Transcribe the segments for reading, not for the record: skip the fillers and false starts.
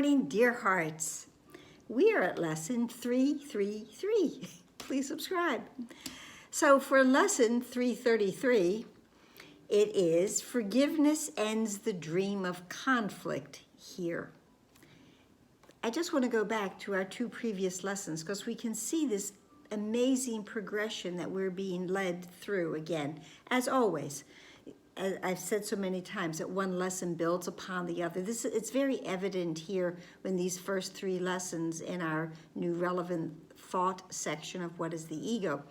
morning, dear hearts. We are at lesson 333. Please subscribe. So for lesson 333, it is forgiveness ends the dream of conflict here. I just want to go back to our two previous lessons because we can see this amazing progression that we're being led through again, as always. I've said so many times that one lesson builds upon the other. It's very evident here in these first three lessons in our new relevant thought section of what is the ego.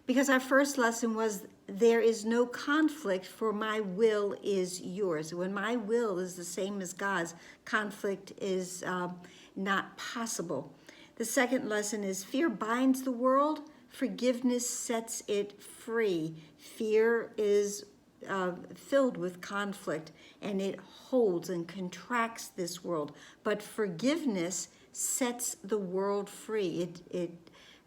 Because our first lesson was, there is no conflict, for my will is yours. When my will is the same as God's, conflict is not possible. The second lesson is, fear binds the world, forgiveness sets it free. Fear is filled with conflict, and it holds and contracts this world. But forgiveness sets the world free.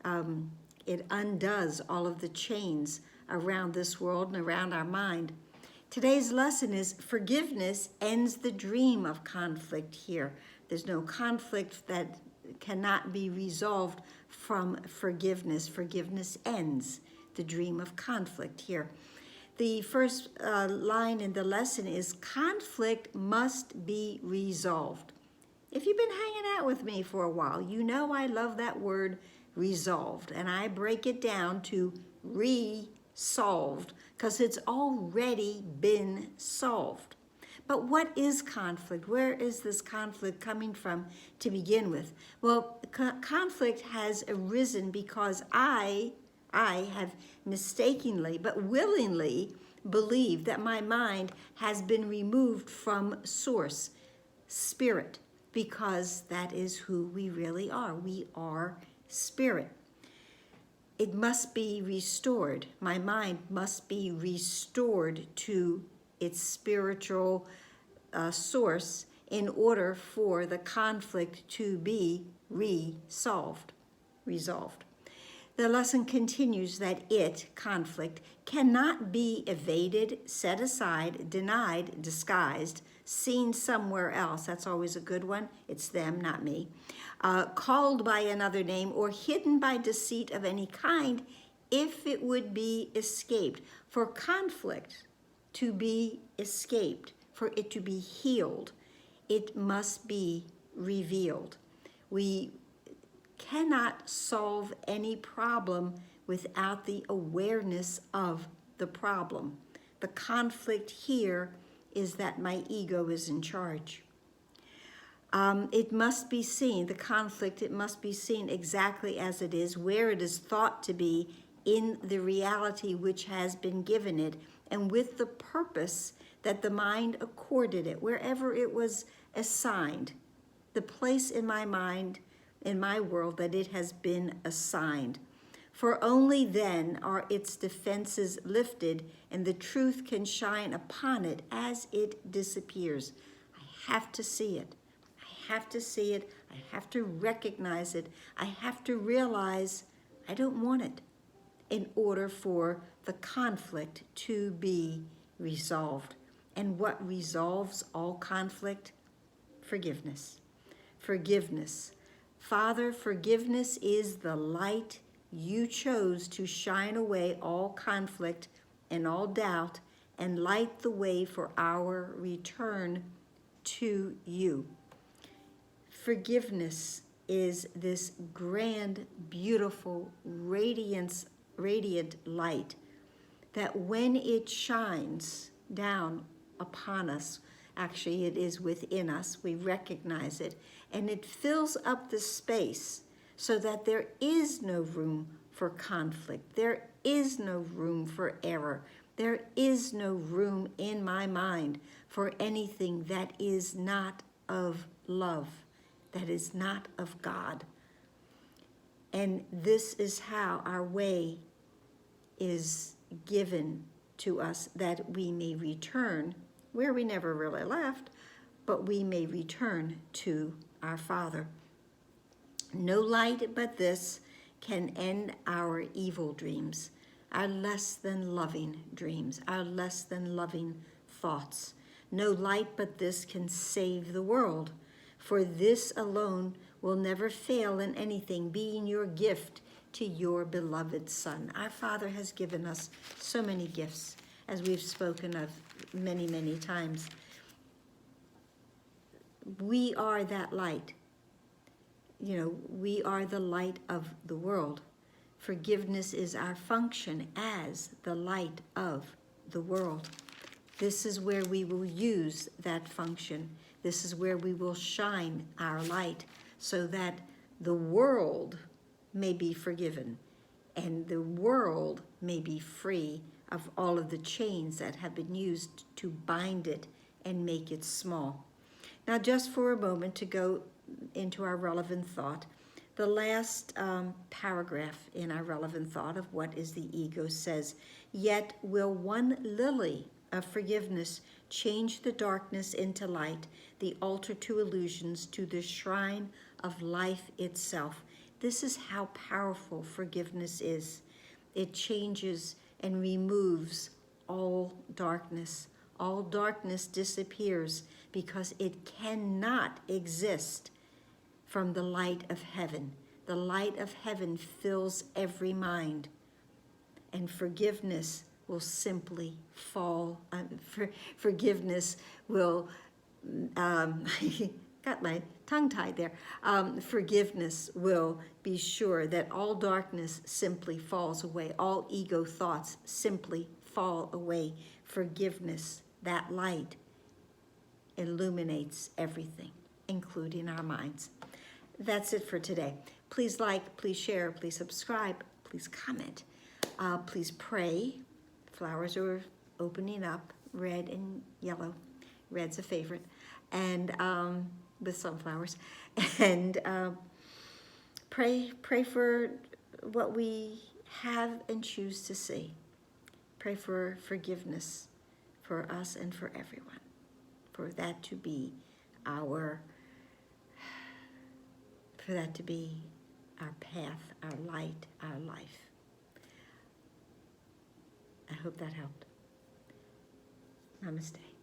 It undoes all of the chains around this world and around our mind. Today's lesson is forgiveness ends the dream of conflict here. There's no conflict that cannot be resolved from forgiveness. Forgiveness ends the dream of conflict here. The first line in the lesson is, conflict must be resolved. If you've been hanging out with me for a while, you know I love that word resolved, and I break it down to re-solved because it's already been solved. But what is conflict? Where is this conflict coming from to begin with? Well, conflict has arisen because I have mistakenly but willingly believed that my mind has been removed from source, spirit, because that is who we really are. We are spirit. It must be restored. My mind must be restored to its spiritual source in order for the conflict to be resolved. The lesson continues that conflict, cannot be evaded, set aside, denied, disguised, seen somewhere else. That's always a good one. It's them, not me. Called by another name or hidden by deceit of any kind, if it would be escaped. For conflict to be escaped, for it to be healed, it must be revealed. We cannot solve any problem without the awareness of the problem. The conflict here is that my ego is in charge. It must be seen, the conflict, it must be seen exactly as it is, where it is thought to be in the reality which has been given it, and with the purpose that the mind accorded it, wherever it was assigned, the place in my mind, in my world that it has been assigned. For only then are its defenses lifted and the truth can shine upon it as it disappears. I have to see it. I have to see it. I have to recognize it. I have to realize I don't want it in order for the conflict to be resolved. And what resolves all conflict? Forgiveness. Forgiveness. Father, forgiveness is the light you chose to shine away all conflict and all doubt and light the way for our return to you. Forgiveness is this grand, beautiful, radiant light that when it shines down upon us, actually, it is within us. We recognize it. And it fills up the space so that there is no room for conflict. There is no room for error. There is no room in my mind for anything that is not of love, that is not of God. And this is how our way is given to us, that we may return where we never really left, but we may return to our Father. No light but this can end our evil dreams, our less than loving dreams, our less than loving thoughts. No light but this can save the world, For this alone will never fail in anything, being your gift to your beloved Son. Our Father has given us so many gifts, as we've spoken of many, many times. We are that light. You know, we are the light of the world. Forgiveness is our function as the light of the world. This is where we will use that function. This is where we will shine our light so that the world may be forgiven and the world may be free of all of the chains that have been used to bind it and make it small. Now, just for a moment to go into our relevant thought, the last paragraph in our relevant thought of what is the ego says, yet will one lily of forgiveness change the darkness into light, the altar to illusions, to the shrine of life itself. This is how powerful forgiveness is. It changes and removes all darkness. All darkness disappears because it cannot exist from the light of heaven. The light of heaven fills every mind, and forgiveness will simply fall. Forgiveness will, got my tongue tied there. Forgiveness will be sure that all darkness simply falls away. All ego thoughts simply fall away. Forgiveness, that light, illuminates everything, including our minds. That's it for today. Please like, please share, please subscribe, please comment, please pray. Flowers are opening up, red and yellow. Red's a favorite, and with sunflowers. And pray for what we have and choose to see. Pray for forgiveness for us and for everyone, for that to be our path, our light, our life. I hope that helped. Namaste.